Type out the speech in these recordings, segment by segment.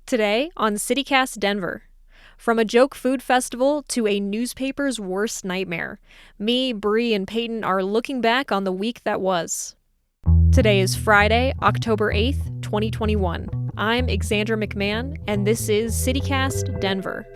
Today on CityCast Denver. From a joke food festival to a newspaper's worst nightmare, me, Bree, and Peyton are looking back on the week that was. Today is Friday, October 8th, 2021. I'm Alexandra McMahon, and this is CityCast Denver.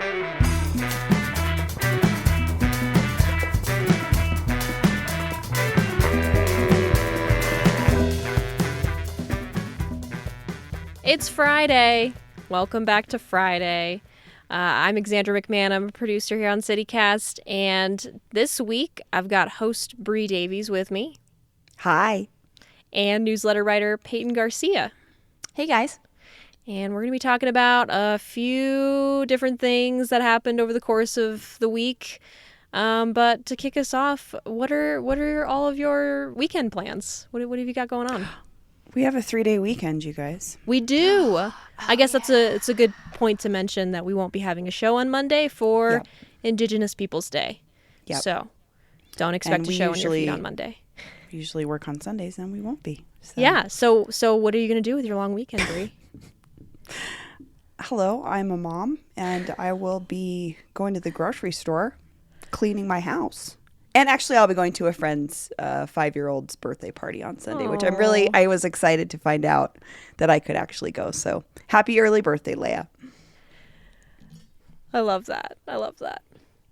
It's Friday. Welcome back to Friday. I'm Alexandra McMahon. I'm a producer here on CityCast, and this week I've got host Bree Davies with me. Hi. And newsletter writer Peyton Garcia. Hey, guys. And we're going to be talking about a few different things that happened over the course of the week. But to kick us off, what are all of your weekend plans? What have you got going on? We have a 3-day weekend, you guys. We do. I guess it's a good point to mention that we won't be having a show on Monday for Indigenous Peoples Day. Yep. So don't expect a show on your feed on Monday. We usually work on Sundays, and we won't be. So. Yeah. So what are you going to do with your long weekend, Bree? Hello, I'm a mom, and I will be going to the grocery store, cleaning my house. And actually, I'll be going to a friend's 5-year-old's birthday party on Sunday, which I was excited to find out that I could actually go. So happy early birthday, Leia. I love that.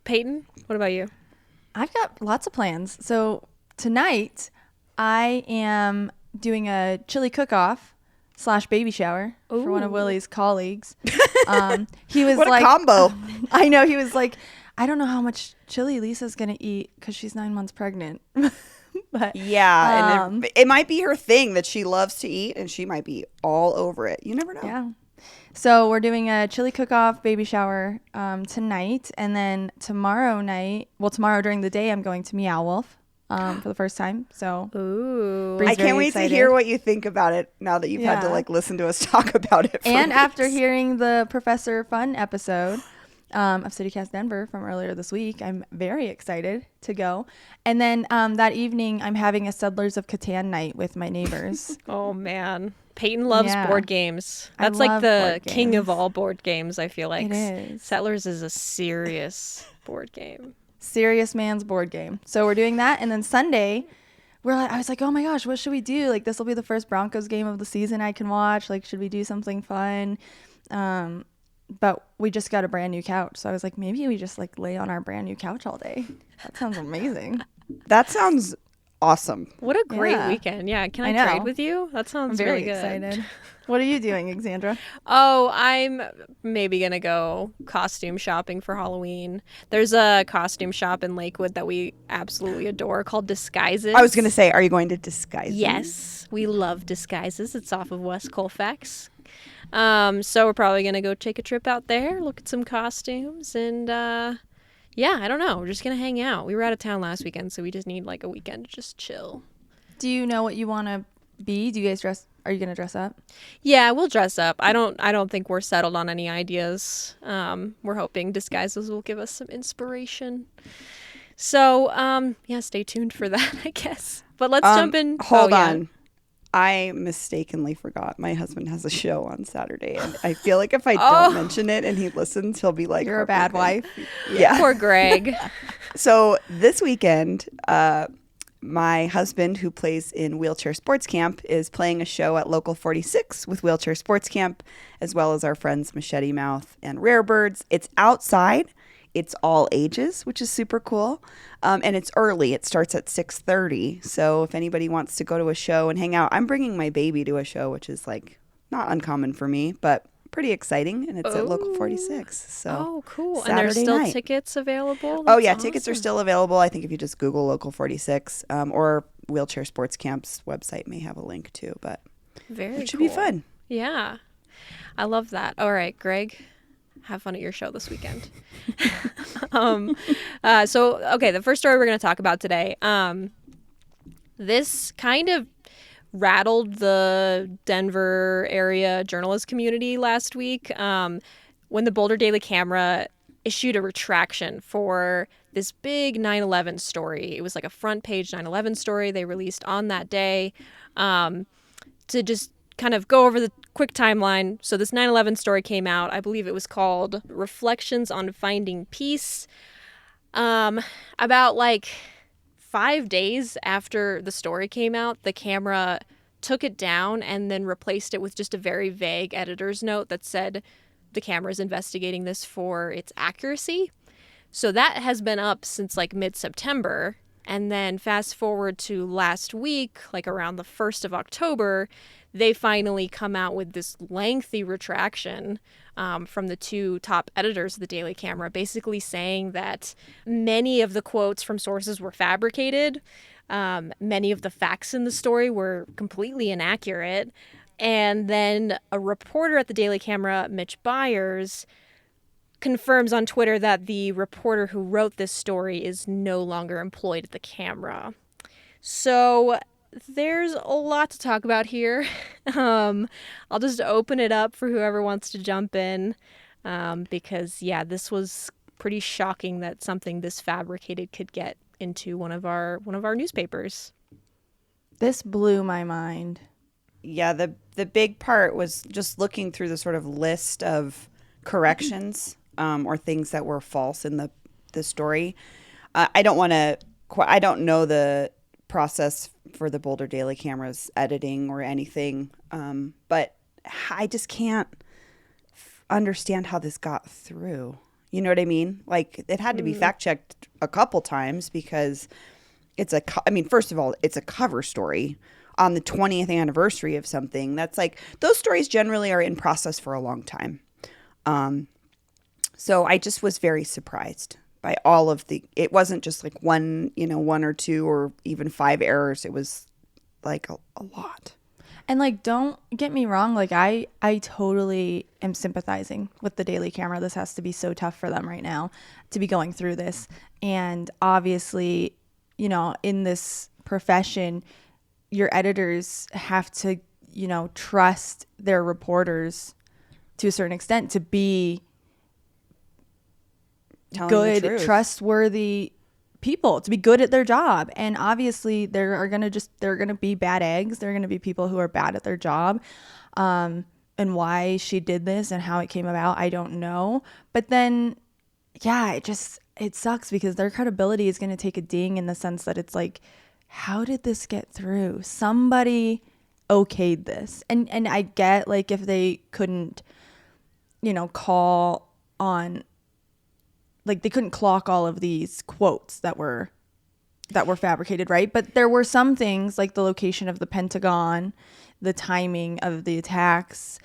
Peyton, what about you? I've got lots of plans. So tonight, I am doing a chili cook-off / baby shower for one of Willie's colleagues. He was what like, a combo. I know. He was like, I don't know how much chili Lisa's going to eat because she's 9 months pregnant. But yeah, and it might be her thing that she loves to eat, and she might be all over it. You never know. Yeah. So we're doing a chili cook-off baby shower tonight, and then tomorrow during the day, I'm going to Meow Wolf for the first time. So ooh, I can't wait to hear what you think about it now that you've had to listen to us talk about it. And weeks. After hearing the Professor Fun episode of CityCast Denver from earlier this week, I'm very excited to go. And then that evening, I'm having a Settlers of Catan night with my neighbors. Oh man, Peyton loves board games. That's like the king of all board games. I feel like it is. Settlers is a serious board game. Serious man's board game. So we're doing that, and then Sunday, I was like, oh my gosh, what should we do? Like, this will be the first Broncos game of the season I can watch. Like, should we do something fun? But we just got a brand new couch. So I was like, maybe we just like lay on our brand new couch all day. That sounds amazing. That sounds awesome. What a great weekend. Yeah. Can I trade with you? That sounds very really good. Excited. What are you doing, Alexandra? Oh, I'm maybe going to go costume shopping for Halloween. There's a costume shop in Lakewood that we absolutely adore called Disguises. I was going to say, are you going to Disguises? Yes. We love Disguises. It's off of West Colfax. So we're probably going to go take a trip out there, look at some costumes, and I don't know. We're just going to hang out. We were out of town last weekend, so we just need like a weekend to just chill. Do you know what you want to be? Do you guys are you going to dress up? Yeah, we'll dress up. I don't think we're settled on any ideas. We're hoping Disguises will give us some inspiration. So, stay tuned for that, I guess. But let's jump in. Hold on. I mistakenly forgot my husband has a show on Saturday, and I feel like if I don't mention it and he listens, he'll be like, you're a bad wife. Yeah. Poor Greg. So this weekend, my husband, who plays in Wheelchair Sports Camp, is playing a show at Local 46 with Wheelchair Sports Camp, as well as our friends Machete Mouth and Rare Birds. It's outside. It's all ages, which is super cool. And it's early. It starts at 6:30. So if anybody wants to go to a show and hang out, I'm bringing my baby to a show, which is like not uncommon for me, but pretty exciting. And it's at Local 46. So cool. Saturday and there's still night. Tickets available? That's awesome. Tickets are still available. I think if you just Google Local 46 or Wheelchair Sports Camp's website may have a link too. But it should be fun. Yeah. I love that. All right, Greg. Have fun at your show this weekend. The first story we're going to talk about today, this kind of rattled the Denver area journalist community last week when the Boulder Daily Camera issued a retraction for this big 9/11 story. It was like a front page 9/11 story they released on that day to just kind of go over the quick timeline. So this 9/11 story came out. I believe it was called Reflections on Finding Peace. About like 5 days after the story came out, the camera took it down and then replaced it with just a very vague editor's note that said the camera is investigating this for its accuracy. So that has been up since like mid-September. And then fast forward to last week, like around the 1st of October, they finally come out with this lengthy retraction from the two top editors of the Daily Camera, basically saying that many of the quotes from sources were fabricated. Many of the facts in the story were completely inaccurate. And then a reporter at the Daily Camera, Mitch Byers, confirms on Twitter that the reporter who wrote this story is no longer employed at the camera. So there's a lot to talk about here. I'll just open it up for whoever wants to jump in, because, yeah, this was pretty shocking that something this fabricated could get into one of our newspapers. This blew my mind. Yeah, the big part was just looking through the sort of list of corrections or things that were false in the story. I don't know the process for the Boulder Daily Camera's editing or anything, but I just can't understand how this got through. You know what I mean? Like, it had to be fact checked a couple times because first of all, it's a cover story on the 20th anniversary of something. That's like, those stories generally are in process for a long time. So I just was very surprised by all of it wasn't just like one or two or even 5 errors. It was like a lot. And like, don't get me wrong. Like, I totally am sympathizing with the Daily Camera. This has to be so tough for them right now to be going through this. And obviously, in this profession, your editors have to, trust their reporters to a certain extent to be good, trustworthy people, to be good at their job. And obviously there are going to be bad eggs. There are going to be people who are bad at their job. And why she did this and how it came about, I don't know. But then, yeah, it sucks because their credibility is going to take a ding in the sense that it's like, how did this get through? Somebody okayed this. And I get, like, if they couldn't, call on, like, they couldn't clock all of these quotes that were fabricated, right? But there were some things like the location of the Pentagon, the timing of the attacks,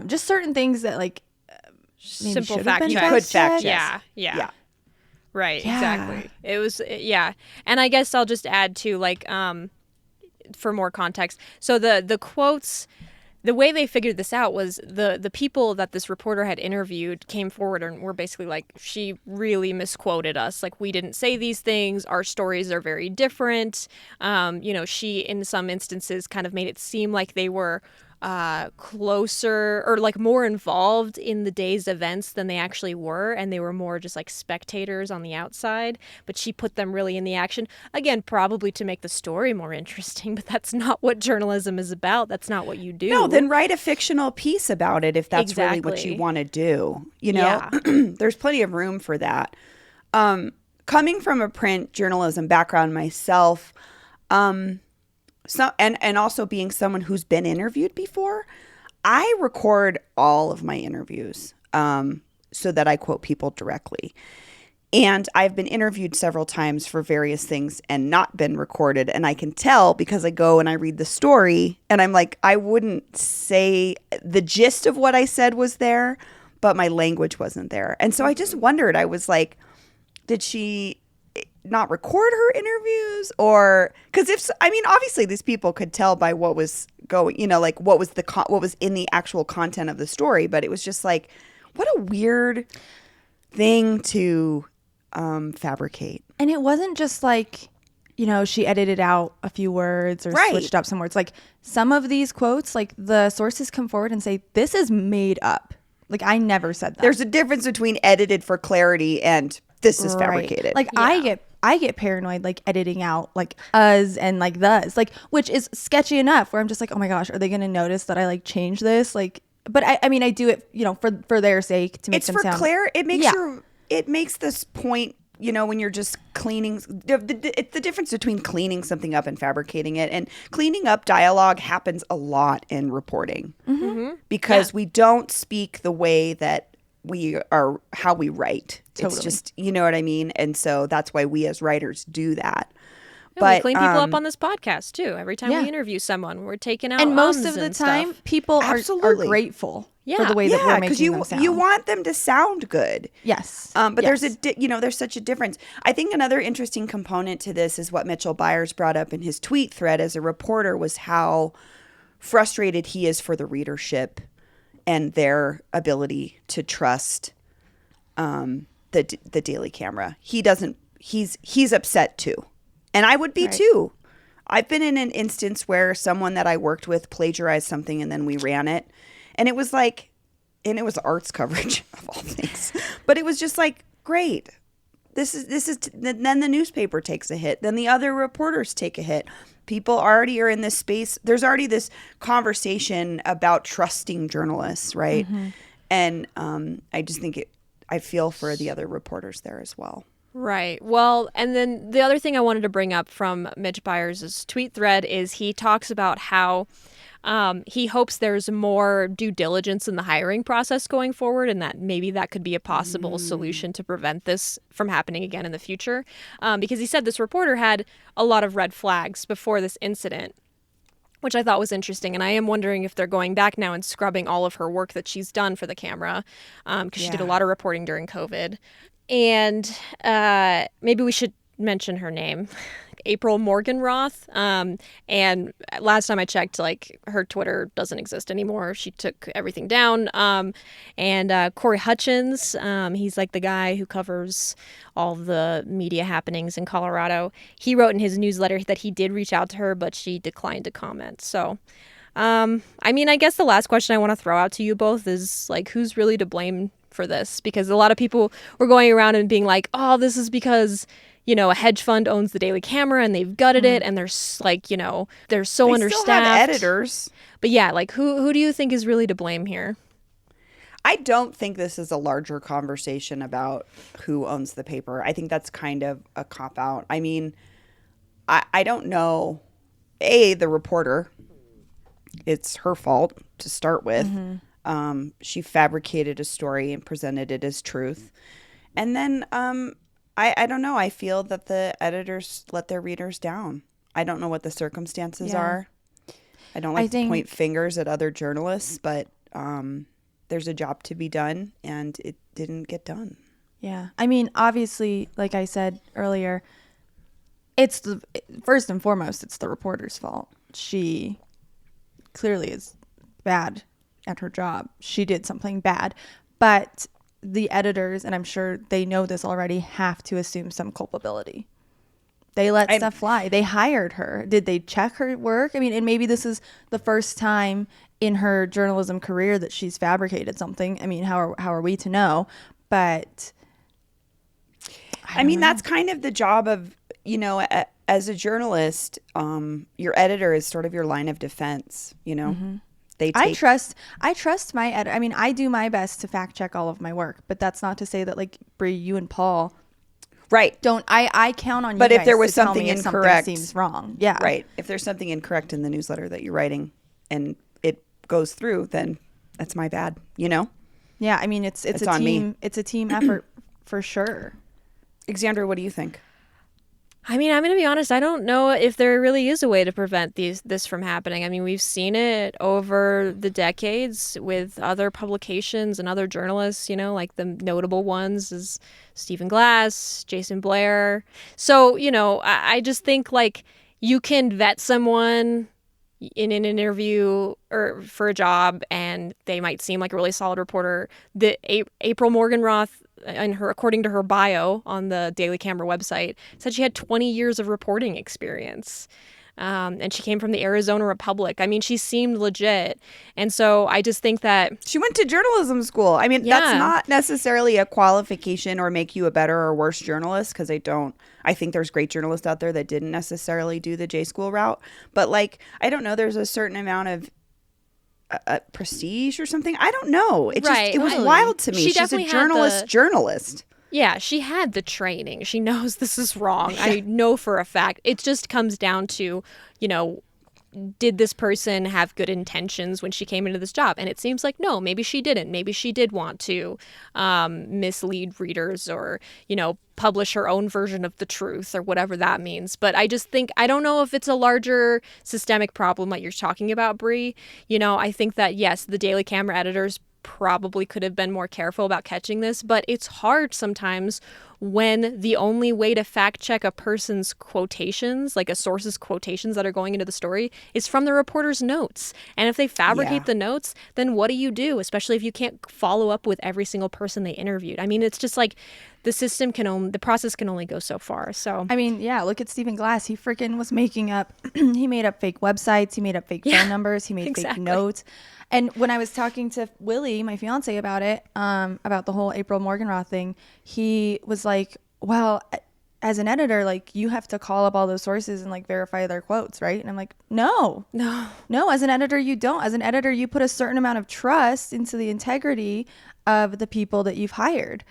just certain things that, like, simple fact check. You could fact check. Yeah. Right, yeah. Exactly. It was, yeah. And I guess I'll just add to, like, for more context. So the quotes, the way they figured this out was the people that this reporter had interviewed came forward and were basically like, she really misquoted us. Like, we didn't say these things. Our stories are very different. She, in some instances, kind of made it seem like they were closer or like more involved in the day's events than they actually were, and they were more just like spectators on the outside, but she put them really in the action, again, probably to make the story more interesting, but that's not what journalism is about. That's not what you do. No, then write a fictional piece about it if that's really what you want to do. There's plenty of room for that. Coming from a print journalism background myself, and also being someone who's been interviewed before, I record all of my interviews so that I quote people directly. And I've been interviewed several times for various things and not been recorded. And I can tell because I go and I read the story and I'm like, I wouldn't say the gist of what I said was there, but my language wasn't there. And so I just wondered, I was like, did she not record her interviews? Or because obviously these people could tell by what was going, like what was in the actual content of the story, but it was just like, what a weird thing to fabricate. And it wasn't just like, she edited out a few words or switched up some words. Like, some of these quotes, like, the sources come forward and say, this is made up. Like, I never said that. There's a difference between edited for clarity and this is fabricated. Like, yeah. I get paranoid, like editing out like us and like thus, like, which is sketchy enough where I'm just like, oh my gosh, are they going to notice that I like change this? Like, but I mean, I do it, you know, for their sake to make them sound. It makes this point, you know, when you're just cleaning, the difference between cleaning something up and fabricating it. And cleaning up dialogue happens a lot in reporting because we don't speak the way that how we write. Totally. It's just, you know what I mean? And so that's why we as writers do that. Yeah, but we clean people up on this podcast too. Every time we interview someone, we're taking out and most of the time stuff. people are grateful for the way that we're making them sound. You want them to sound good. Yes. But there's there's such a difference. I think another interesting component to this is what Mitchell Byers brought up in his tweet thread as a reporter was how frustrated he is for the readership and their ability to trust the Daily Camera. He's upset too. And I would be too. I've been in an instance where someone that I worked with plagiarized something and then we ran it. And it was arts coverage of all things. But it was just like, great. Then the newspaper takes a hit. Then the other reporters take a hit. People already are in this space. There's already this conversation about trusting journalists, right? And I just think I feel for the other reporters there as well. Right. Well, and then the other thing I wanted to bring up from Mitch Byers' tweet thread is he talks about how he hopes there's more due diligence in the hiring process going forward, and that maybe that could be a possible solution to prevent this from happening again in the future. Because he said this reporter had a lot of red flags before this incident, which I thought was interesting. And I am wondering if they're going back now and scrubbing all of her work that she's done for the camera, because she did a lot of reporting during COVID. And maybe we should mention her name, April Morgenroth. And last time I checked, like, her Twitter doesn't exist anymore. She took everything down. And Corey Hutchins, he's like the guy who covers all the media happenings in Colorado. He wrote in his newsletter that he did reach out to her, but she declined to comment. So, I mean, I guess the last question I want to throw out to you both is, like, who's really to blame for this? Because a lot of people were going around and being like, oh, this is because, you know, a hedge fund owns the Daily Camera and they've gutted it, and there's like, you know, they're so understaffed. Still have editors. But yeah, like who do you think is really to blame here? I don't think this is a larger conversation about who owns the paper. I think that's kind of a cop-out. I mean, I don't know. The reporter, it's her fault to start with. She fabricated a story and presented it as truth. And then I don't know. I feel that the editors let their readers down. I don't know what the circumstances are. I don't like to point fingers at other journalists, but there's a job to be done, and it didn't get done. Yeah. I mean, obviously, like I said earlier, it's first and foremost, it's the reporter's fault. She clearly is bad at her job. She did something bad, but the editors, and I'm sure they know this already, have to assume some culpability. They let stuff fly. They hired her. Did they check her work? I mean, and maybe this is the first time in her journalism career that she's fabricated something. I mean, how are we to know? But I mean, that's kind of the job of, you know, as a journalist, your editor is sort of your line of defense, you know. I trust my editor. I mean, I do my best to fact check all of my work, but that's not to say that, like, Bree, you and Paul, don't. I count on you. But guys if there was to tell something me if incorrect, something seems wrong. If there's something incorrect in the newsletter that you're writing and it goes through, then that's my bad. You know. Yeah, I mean, it's a team. It's a team effort for sure. Alexandra, what do you think? I mean, I'm going to be honest. I don't know if there really is a way to prevent this from happening. I mean, we've seen it over the decades with other publications and other journalists, you know, like the notable ones is Stephen Glass, Jason Blair. So, you know, I just think, like, you can vet someone in an interview or for a job and they might seem like a really solid reporter. The April Morgenroth, according to her bio on the Daily Camera website, said she had 20 years of reporting experience. And she came from the Arizona Republic. I mean, she seemed legit. And so I just think that she went to journalism school. I mean, that's not necessarily a qualification or make you a better or worse journalist, because I think there's great journalists out there that didn't necessarily do the J school route. But like, I don't know, there's a certain amount of prestige or something. I don't know. It was wild to me. She's a journalist. Yeah, she had the training. She knows this is wrong. I know for a fact. It just comes down to, did this person have good intentions when she came into this job? And it seems like no, maybe she didn't. Maybe she did want to mislead readers or, publish her own version of the truth or whatever that means. But I just think, I don't know if it's a larger systemic problem like you're talking about, Brie. I think that, yes, the Daily Camera editors probably could have been more careful about catching this, but it's hard sometimes when the only way to fact check a person's quotations, like a source's quotations that are going into the story, is from the reporter's notes. And if they fabricate the notes, then what do you do? Especially if you can't follow up with every single person they interviewed. I mean, it's just like the process can only go so far. So I mean, yeah, look at Stephen Glass. He freaking was making up he made up fake websites, he made up fake phone numbers, he made fake notes. And when I was talking to Willie, my fiance, about it, about the whole April Morgenroth thing, he was like, well, as an editor, like, you have to call up all those sources and like verify their quotes, right? And I'm like, no, as an editor, you don't. As an editor, you put a certain amount of trust into the integrity of the people that you've hired.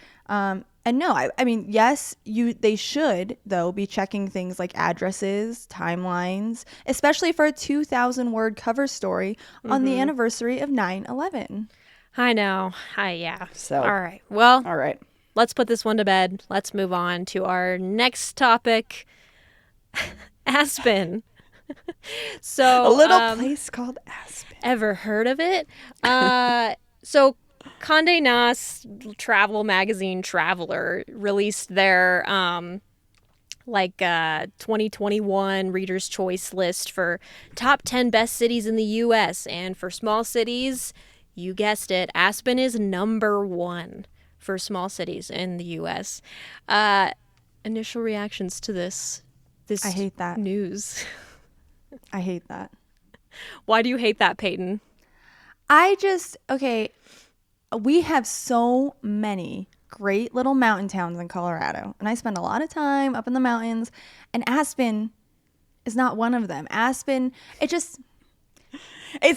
And no, I mean, yes, they should, though, be checking things like addresses, timelines, especially for a 2,000-word cover story on the anniversary of 9/11. I know. Yeah. So, all right. Well, all right. Let's put this one to bed. Let's move on to our next topic, Aspen. So a little place called Aspen. Ever heard of it? So Condé Nast travel magazine Traveler released their 2021 Reader's Choice list for top 10 best cities in the U.S. And for small cities, you guessed it, Aspen is number 1 for small cities in the U.S. Initial reactions to this I hate that news. I hate that. Why do you hate that, Peyton? We have so many great little mountain towns in Colorado, and I spend a lot of time up in the mountains, and Aspen is not one of them. Aspen, it's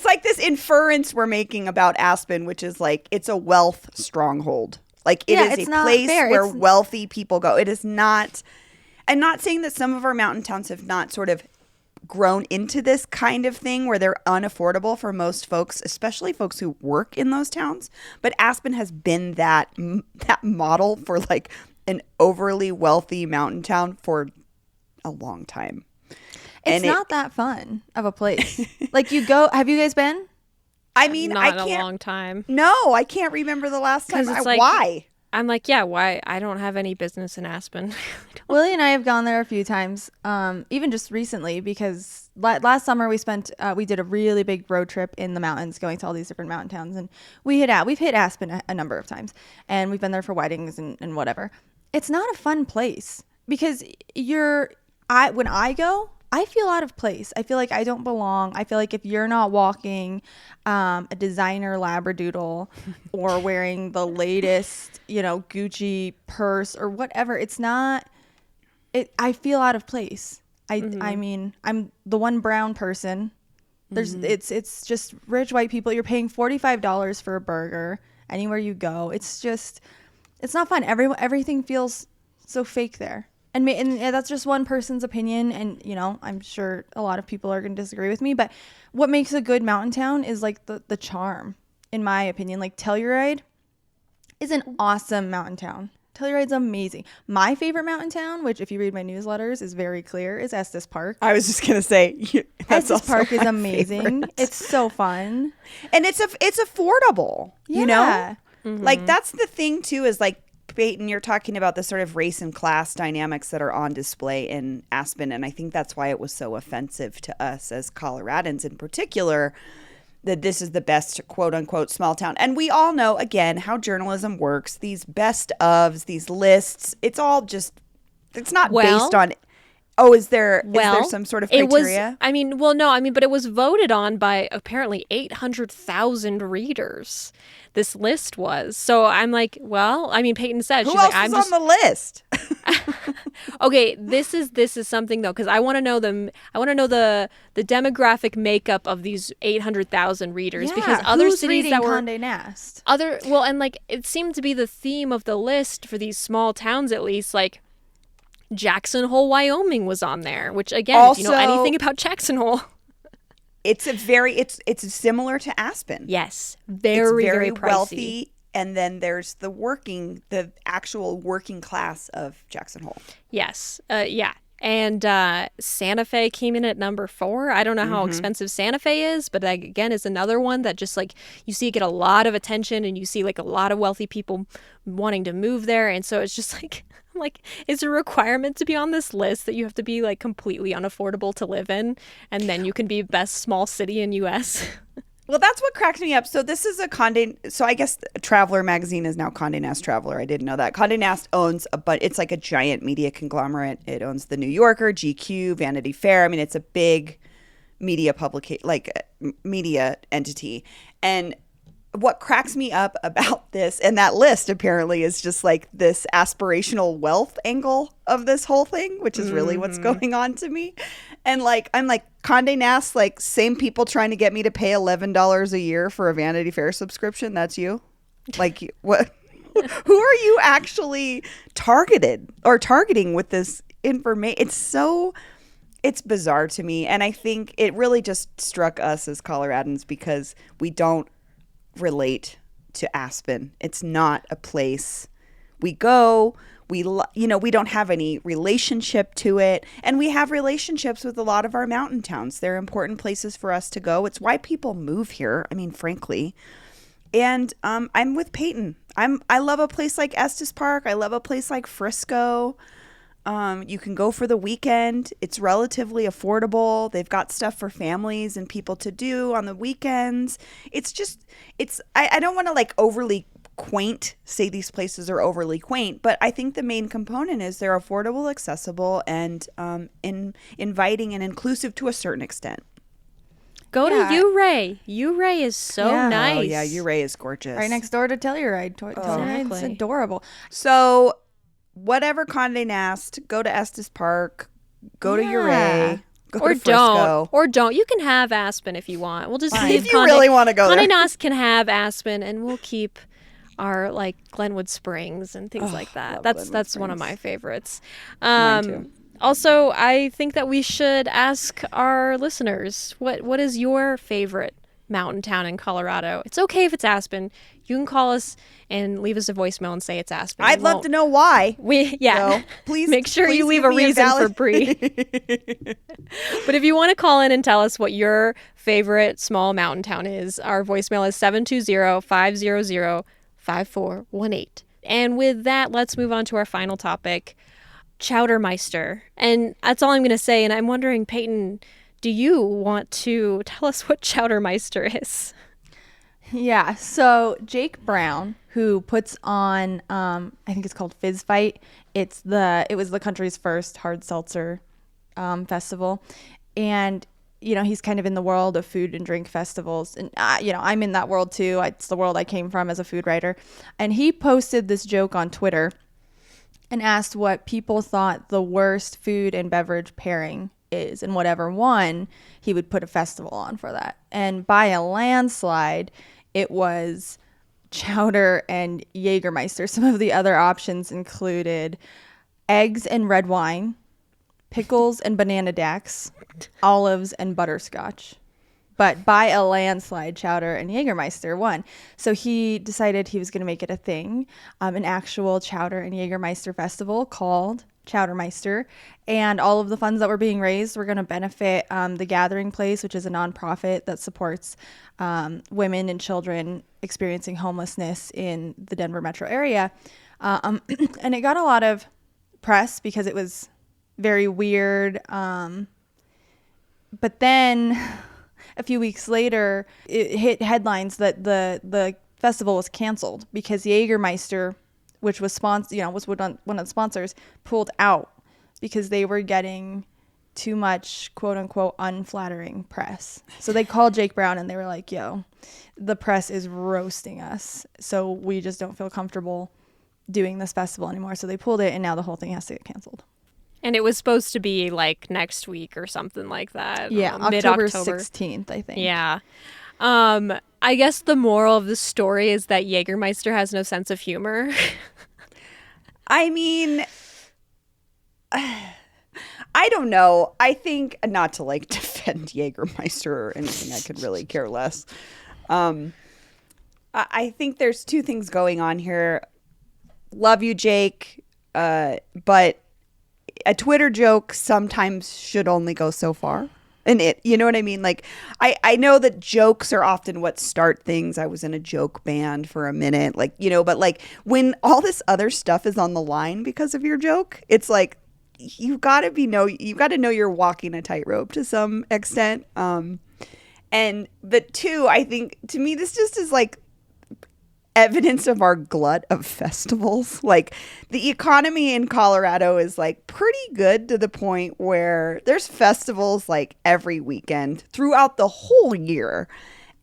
like this inference we're making about Aspen, which is like it's a wealth stronghold. Like it is a place where wealthy people go. It is not. I'm not saying that some of our mountain towns have not sort of grown into this kind of thing where they're unaffordable for most folks, especially folks who work in those towns. But Aspen has been that model for like an overly wealthy mountain town for a long time. It's not that fun of a place. Like have you guys been? I mean, not in a long time. No, I can't remember the last time. Why? I'm like, yeah, why? I don't have any business in Aspen. Willie and I have gone there a few times, even just recently, because last summer we did a really big road trip in the mountains, going to all these different mountain towns, and we've hit Aspen a number of times, and we've been there for weddings and whatever. It's not a fun place because when I go, I feel out of place. I feel like I don't belong. I feel like if you're not walking a designer labradoodle or wearing the latest, Gucci purse or whatever, I feel out of place. I mean, I'm the one brown person. It's just rich white people. You're paying $45 for a burger anywhere you go. It's not fun. Everything feels so fake there. And that's just one person's opinion, and I'm sure a lot of people are going to disagree with me, but what makes a good mountain town is like the charm, in my opinion. Like Telluride is an awesome mountain town. Telluride's amazing. My favorite mountain town, which if you read my newsletters is very clear, is Estes Park. I was just going to say Estes Park is amazing. Favorite. It's so fun. And it's affordable, Mm-hmm. Like that's the thing too, is like, Peyton, you're talking about the sort of race and class dynamics that are on display in Aspen, and I think that's why it was so offensive to us as Coloradans in particular, that this is the best quote-unquote small town. And we all know, again, how journalism works. These best ofs, these lists, it's all just, it's not based on... Oh, is there Well, some sort of it was, criteria? but it was voted on by apparently 800,000 readers. This list was. So I'm like, well, I mean, Peyton said, Who she's else like, I'm was just, on the list? okay, this is something though, because I want to know the demographic makeup of these 800,000 readers, because other who's cities reading that were Condé Nast? and like it seemed to be the theme of the list for these small towns, at least, like Jackson Hole, Wyoming was on there, which again, if you know Also- anything about Jackson Hole, It's similar to Aspen. yes, It's very very pricey. wealthy, and then there's the actual working class of Jackson Hole. Yes, yeah. And Santa Fe came in at number 4. I don't know how expensive Santa Fe is, but that, again, is another one that just like you see get a lot of attention, and you see like a lot of wealthy people wanting to move there. And so it's just like, I'm like, is a requirement to be on this list that you have to be like completely unaffordable to live in, and then you can be best small city in U.S. Well, that's what cracks me up. So this is a Condé. So I guess Traveler magazine is now Condé Nast Traveler. I didn't know that. Condé Nast owns it's like a giant media conglomerate. It owns the New Yorker, GQ, Vanity Fair. I mean, it's a big media media entity. And what cracks me up about this and that list apparently is just like this aspirational wealth angle of this whole thing, which is really what's going on to me. And like, I'm like, Condé Nast, like same people trying to get me to pay $11 a year for a Vanity Fair subscription. That's you. Like what? Who are you actually targeting with this information? It's bizarre to me. And I think it really just struck us as Coloradans because we don't relate to Aspen. It's not a place we go. We don't have any relationship to it, and we have relationships with a lot of our mountain towns. They're important places for us to go. It's why people move here. I mean, frankly. And I'm with Peyton. I love a place like Estes Park. I love a place like Frisco. You can go for the weekend. It's relatively affordable. They've got stuff for families and people to do on the weekends. I don't want to like overly say these places are overly quaint, but I think the main component is they're affordable, accessible, and inviting and inclusive to a certain extent. Go to Ouray. Ouray is so nice. Oh yeah, Ouray is gorgeous. Right next door to Telluride. Telluride's Exactly. adorable. So whatever Condé Nast, go to Estes Park, go to Ouray, go Or to Frisco. don't. You can have Aspen if you want. We'll just Fine. leave If you really want to go Condé there. Nast can have Aspen, and we'll keep our like Glenwood Springs and things like that. love Glenwood That's one of Springs. my favorites. Mine too. Also, I think that we should ask our listeners what is your favorite mountain town in Colorado. It's okay if it's Aspen. You can call us and leave us a voicemail and say it's Aspen. I'd love to know why. So, please Make sure you please leave give a me reason for valid- Bree. But if you want to call in and tell us what your favorite small mountain town is, our voicemail is 720-500-5418. And with that, let's move on to our final topic, Chowdermeister. And that's all I'm going to say. And I'm wondering, Peyton, do you want to tell us what Chowdermeister is? Yeah, so Jake Brown, who puts on, I think it's called Fizz Fight. It was the country's first hard seltzer festival, and he's kind of in the world of food and drink festivals, and I'm in that world too. It's the world I came from as a food writer, and he posted this joke on Twitter, and asked what people thought the worst food and beverage pairing is, and whatever one, he would put a festival on for that, and by a landslide, it was Chowder and Jägermeister. Some of the other options included eggs and red wine, pickles and banana daks, olives and butterscotch. But by a landslide, Chowder and Jägermeister won. So he decided he was going to make it a thing, an actual Chowder and Jägermeister festival called Chowdermeister, and all of the funds that were being raised were going to benefit The Gathering Place, which is a nonprofit that supports women and children experiencing homelessness in the Denver metro area. And it got a lot of press because it was very weird. But then a few weeks later, it hit headlines that the festival was canceled because Jägermeister, which was was one of the sponsors, pulled out because they were getting too much quote unquote unflattering press. So they called Jake Brown and they were like, yo, the press is roasting us. So we just don't feel comfortable doing this festival anymore. So they pulled it and now the whole thing has to get canceled. And it was supposed to be like next week or something like that. Yeah, October 16th, I think. Yeah. I guess the moral of the story is that Jägermeister has no sense of humor. I mean, I don't know. I think, not to like defend Jägermeister or anything, I could really care less. I think there's two things going on here. Love you, Jake, but a Twitter joke sometimes should only go so far. And you know what I mean? Like, I know that jokes are often what start things. I was in a joke band for a minute, like, you know, but like when all this other stuff is on the line because of your joke, it's like, you've got to know you're walking a tightrope to some extent. And the two, I think, to me, this just is like evidence of our glut of festivals. Like, the economy in Colorado is like pretty good to the point where there's festivals like every weekend throughout the whole year.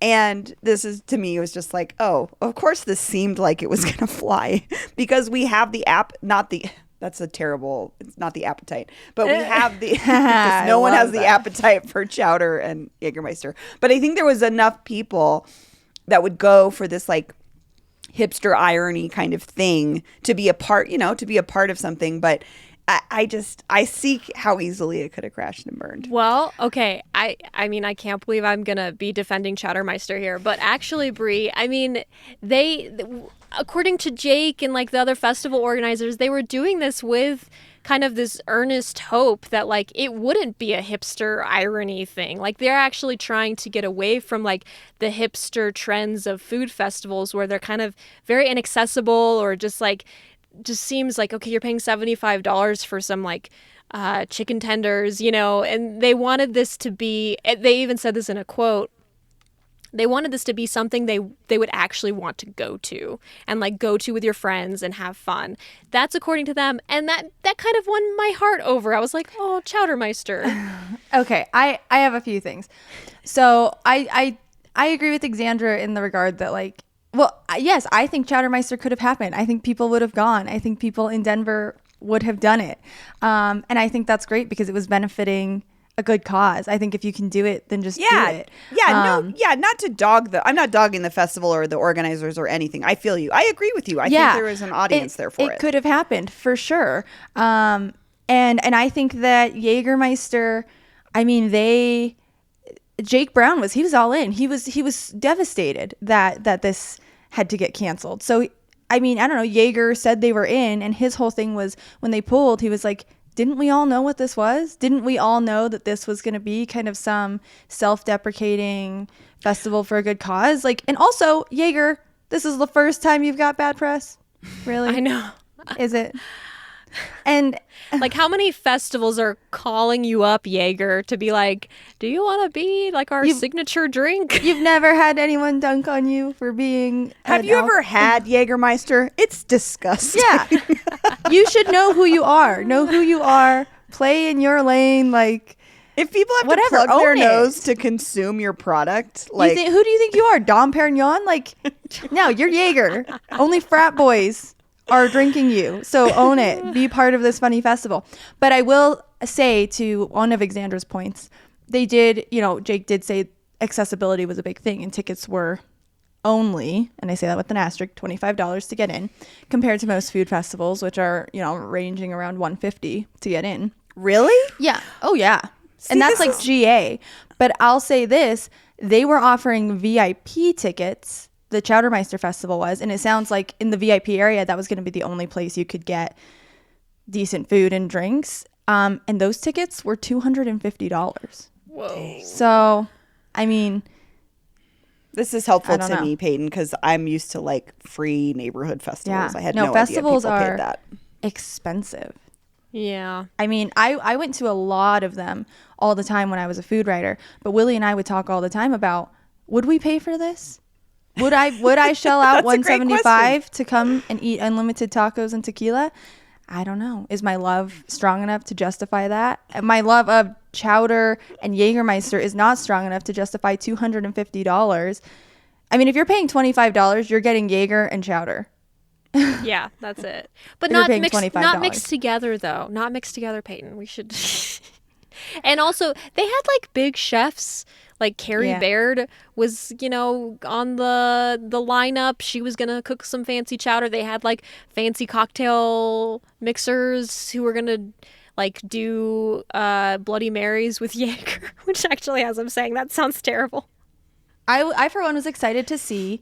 And this is, to me, it was just like, oh, of course this seemed like it was going to fly because we have the app, that's a terrible, it's not the appetite, but we have the, no one has the appetite for Chowder and Jägermeister. But I think there was enough people that would go for this like hipster irony kind of thing to be a part, of something. But I see how easily it could have crashed and burned. Well, okay. I mean, I can't believe I'm going to be defending Chowdermeister here, but actually, Brie, I mean, according to Jake and like the other festival organizers, they were doing this with kind of this earnest hope that like it wouldn't be a hipster irony thing. Like, they're actually trying to get away from like the hipster trends of food festivals where they're kind of very inaccessible or just seems like, okay, you're paying $75 for some like chicken tenders, and they wanted this to be, they even said this in a quote, they wanted this to be something they would actually want to go to and like go to with your friends and have fun. That's according to them. And that kind of won my heart over. I was like, oh, Chowdermeister. Okay. I have a few things. So I agree with Xandra in the regard that like, well, yes, I think Chowdermeister could have happened. I think people would have gone. I think people in Denver would have done it. And I think that's great because it was benefiting a good cause. I think if you can do it, then just do it. Not to I'm not dogging the festival or the organizers or anything. I feel you. I agree with you. I think there is an audience there for it. It could have happened for sure. And I think that Jägermeister, I mean, Jake Brown was all in. He was devastated that this had to get canceled. So, I mean, I don't know, Jaeger said they were in, and his whole thing was when they pulled, he was like, didn't we all know what this was? Didn't we all know that this was going to be kind of some self-deprecating festival for a good cause? Like, and also, Jaeger, this is the first time you've got bad press? Really? I know. Is it? And like, how many festivals are calling you up, Jaeger, to be like, do you want to be like our signature drink? You've never had anyone dunk on you for being... Have you ever had Jägermeister? It's disgusting. Yeah. You should know who you are. Know who you are. Play in your lane. Like, if people have to plug their nose to consume your product, like... who do you think you are? Dom Perignon? Like, no, you're Jaeger. Only frat boys are drinking you. So own it. Be part of this funny festival. But I will say, to one of Xandra's points, they did, Jake did say accessibility was a big thing and tickets were only, and I say that with an asterisk, $25 to get in, compared to most food festivals, which are, ranging around $150 to get in. Really? Yeah. Oh, yeah. And that's like GA. But I'll say this, they were offering VIP tickets. The Chowdermeister Festival was, and it sounds like in the VIP area, that was going to be the only place you could get decent food and drinks. And those tickets were $250. Whoa. So, I mean... This is helpful to me, Peyton, because I'm used to like free neighborhood festivals. Yeah. I had no festivals idea people are paid that. expensive. Yeah. I mean, I went to a lot of them all the time when I was a food writer, but Willie and I would talk all the time about, would we pay for this? Would I shell out $175 to come and eat unlimited tacos and tequila? I don't know. Is my love strong enough to justify that? My love of Chowder and Jägermeister is not strong enough to justify $250. I mean, if you're paying $25, you're getting Jaeger and Chowder. Yeah, that's it. But You're not paying mixed, $25. not mixed together, though. Not mixed together, Peyton. We should. And also, they had like big chefs. Like Carrie Yeah. Baird was, on the lineup. She was gonna cook some fancy chowder. They had like fancy cocktail mixers who were gonna like do Bloody Marys with Jaeger, which actually, as I'm saying, that sounds terrible. I for one was excited to see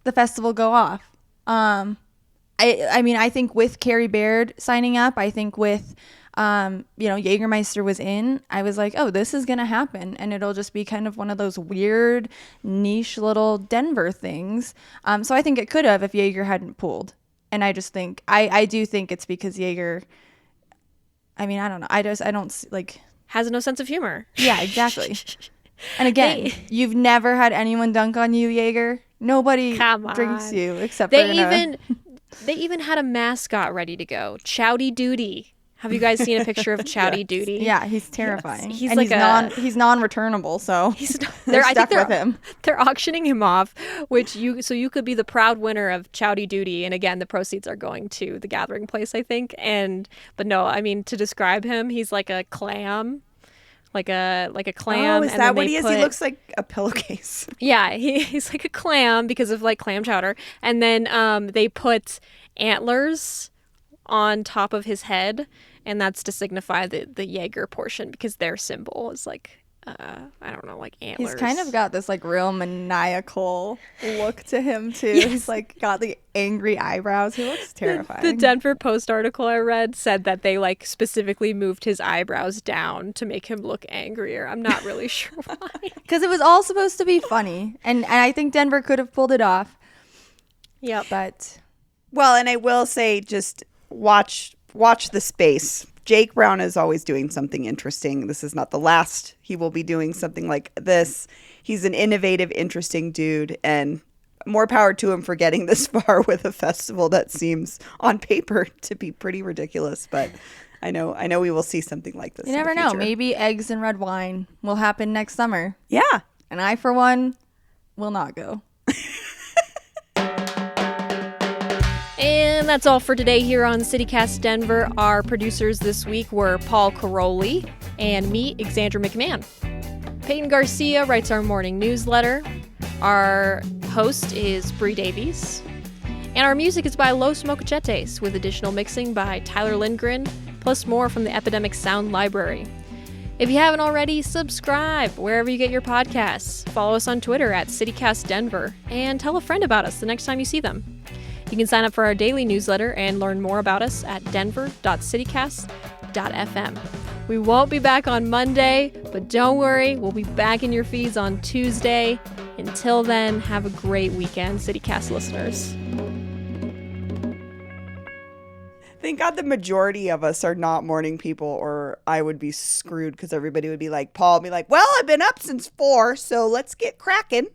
the festival go off. I mean, I think with Carrie Baird signing up, I think with Jägermeister was in, I was like, oh, this is gonna happen, and it'll just be kind of one of those weird niche little Denver things. So I think it could have if Jaeger hadn't pulled, and I just think I do think it's because Jaeger. I mean, I don't know. I don't like Has no sense of humor. Yeah, exactly. And again, you've never had anyone dunk on you, Jaeger. Nobody drinks you except they even had a mascot ready to go, Chowdy Doody. Have you guys seen a picture of Chowdy Doody? Yeah, he's terrifying. Yes. He's non-returnable, so they're stuck with him. They're auctioning him off, so you could be the proud winner of Chowdy Doody, and again, the proceeds are going to the gathering place, I think. But no, I mean, to describe him, he's like a clam. Like a clam. Oh, is that what he is? He looks like a pillowcase. Yeah, he's like a clam because of like clam chowder. And then they put antlers on top of his head, and that's to signify the Jaeger portion because their symbol is like I don't know, like antlers. He's kind of got this like real maniacal look to him too. Yes. He's like got the angry eyebrows. He looks terrifying. The Denver Post article I read said that they like specifically moved his eyebrows down to make him look angrier. I'm not really sure why. Because it was all supposed to be funny, and I think Denver could have pulled it off. Yep. But Well, and I will say, just watch the space. Jake Brown is always doing something interesting. This is not the last he will be doing something like this. He's an innovative, interesting dude, and more power to him for getting this far with a festival that seems on paper to be pretty ridiculous. But I know we will see something like this. you never know. Maybe eggs and red wine will happen next summer. Yeah. And I, for one, will not go. And that's all for today here on CityCast Denver. Our producers this week were Paul Caroli and me, Xandra McMahon. Peyton Garcia writes our morning newsletter. Our host is Bree Davies. And our music is by Los Mocachetes, with additional mixing by Tyler Lindgren, plus more from the Epidemic Sound Library. If you haven't already, subscribe wherever you get your podcasts. Follow us on Twitter at CityCast Denver, and tell a friend about us the next time you see them. You can sign up for our daily newsletter and learn more about us at denver.citycast.fm. We won't be back on Monday, but don't worry, we'll be back in your feeds on Tuesday. Until then, have a great weekend, CityCast listeners. Thank God the majority of us are not morning people, or I would be screwed because everybody would be like, Paul would be like, well, I've been up since 4, so let's get cracking.